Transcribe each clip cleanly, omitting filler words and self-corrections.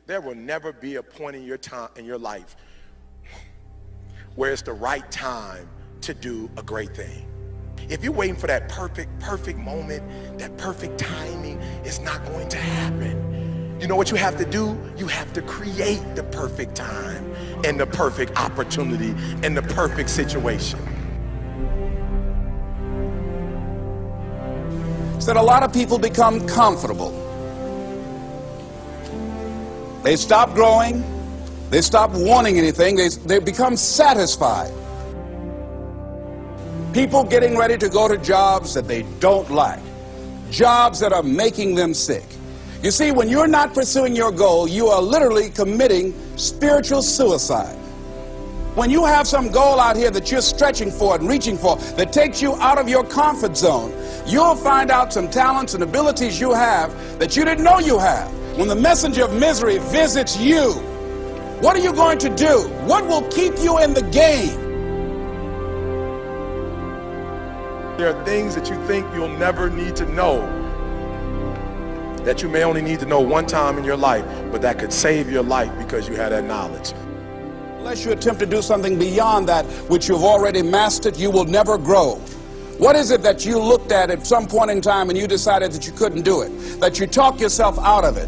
There will never be a point in your time in your life where it's the right time to do a great thing. If you're waiting for that perfect moment, that perfect timing, it's not going to happen. You know what you have to do? You have to create the perfect time and the perfect opportunity and the perfect situation. So that a lot of people become comfortable. They stop growing, they stop wanting anything, they become satisfied. People getting ready to go to jobs that they don't like, jobs that are making them sick. You see, when you're not pursuing your goal, you are literally committing spiritual suicide. When you have some goal out here that you're stretching for and reaching for that takes you out of your comfort zone, you'll find out some talents and abilities you have that you didn't know you have. When the messenger of misery visits you, what are you going to do? What will keep you in the game? There are things that you think you'll never need to know, that you may only need to know one time in your life, but that could save your life because you had that knowledge. Unless you attempt to do something beyond that which you've already mastered, you will never grow. What is it that you looked at some point in time and you decided that you couldn't do it, that you talked yourself out of it?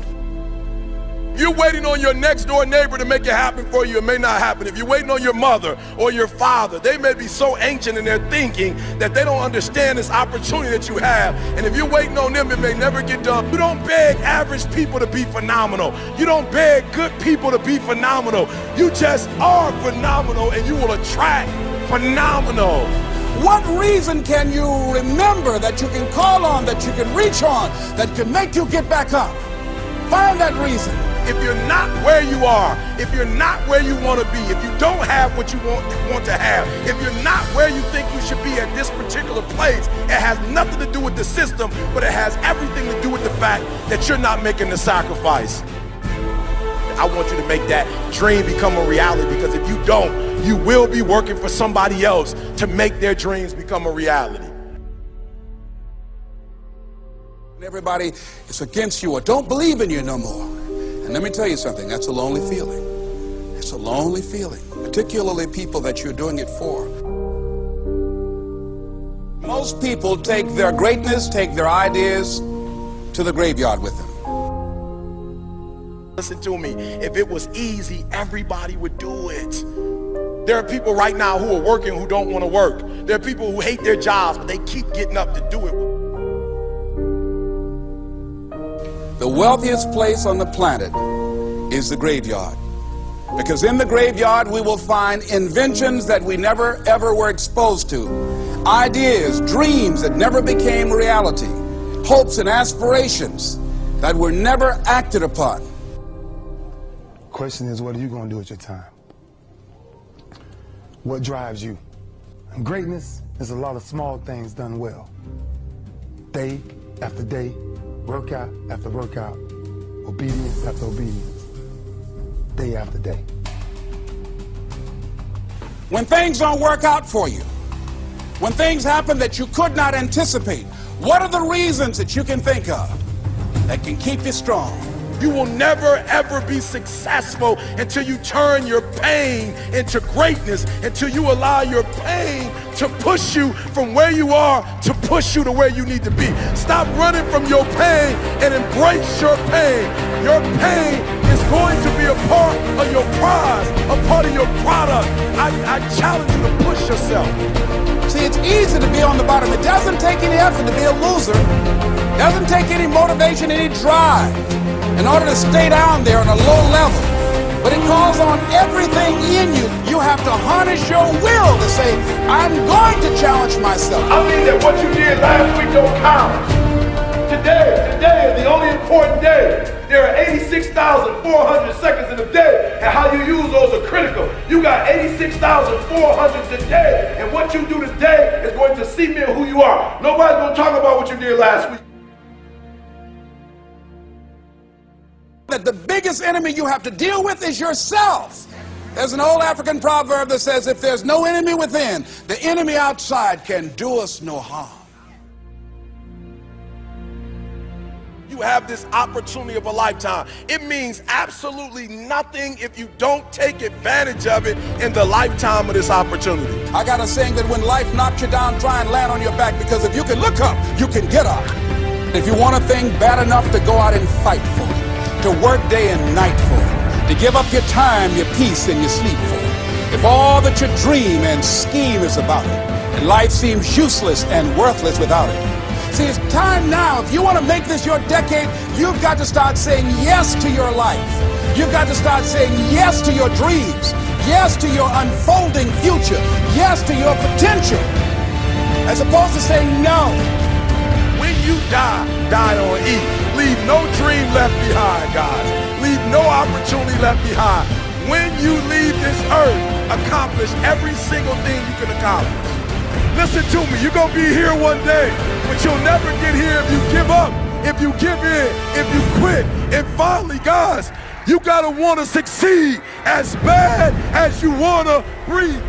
You're waiting on your next door neighbor to make it happen for you, it may not happen. If you're waiting on your mother or your father, they may be so ancient in their thinking that they don't understand this opportunity that you have. And if you're waiting on them, it may never get done. You don't beg average people to be phenomenal. You don't beg good people to be phenomenal. You just are phenomenal and you will attract phenomenal. What reason can you remember that you can call on, that you can reach on, that can make you get back up? Find that reason. If you're not where you are, if you're not where you want to be, if you don't have what you want to have, if you're not where you think you should be at this particular place, it has nothing to do with the system, but it has everything to do with the fact that you're not making the sacrifice. I want you to make that dream become a reality, because if you don't, you will be working for somebody else to make their dreams become a reality. Everybody is against you or don't believe in you no more. And let me tell you something, that's a lonely feeling. It's a lonely feeling, particularly people that you're doing it for. Most people take their greatness, take their ideas to the graveyard with them. Listen to me, if it was easy, everybody would do it. There are people right now who are working who don't want to work. There are people who hate their jobs, but they keep getting up to do it. The wealthiest place on the planet is the graveyard. Because in the graveyard we will find inventions that we never ever were exposed to. Ideas, dreams that never became reality. Hopes and aspirations that were never acted upon. The question is, what are you going to do with your time? What drives you? And greatness is a lot of small things done well. Day after day, workout after workout, obedience after obedience, day after day. When things don't work out for you, when things happen that you could not anticipate, what are the reasons that you can think of that can keep you strong? You will never ever be successful until you turn your pain into greatness, until you allow your pain to push you from where you are to push you to where you need to be. Stop running from your pain and embrace your pain. Your pain is going to be a part of your prize, a part of your product. I challenge you to push yourself. See, it's easy to be on the bottom. It doesn't take any effort to be a loser. It doesn't take any motivation, any drive in order to stay down there on a low level. But it calls on everything in you. You have to harness your will to say, I'm going to challenge myself. I mean that what you did last week don't count. Today is the only important day. There are 86,400 seconds in a day, and how you use those are critical. You got 86,400 today, and what you do today is going to cement who you are. Nobody's going to talk about what you did last week. That the biggest enemy you have to deal with is yourself. There's an old African proverb that says, if there's no enemy within, the enemy outside can do us no harm. You you have this opportunity of a lifetime. It means absolutely nothing if you don't take advantage of it in the lifetime of this opportunity. I got a saying that when life knocks you down, try and land on your back, because if you can look up, you can get up. If you want a thing bad enough to go out and fight for it, to work day and night for it, to give up your time, your peace, and your sleep for it, if all that you dream and scheme is about it, and life seems useless and worthless without it. See, it's time now. If you want to make this your decade, you've got to start saying yes to your life. You've got to start saying yes to your dreams, yes to your unfolding future, yes to your potential, as opposed to saying no. When you die, die on E. Leave no dream left behind, guys. Leave no opportunity left behind. When you leave this earth, accomplish every single thing you can accomplish. Listen to me, you're going to be here one day, but you'll never get here if you give up, if you give in, if you quit. And finally, guys, you got to want to succeed as bad as you want to breathe.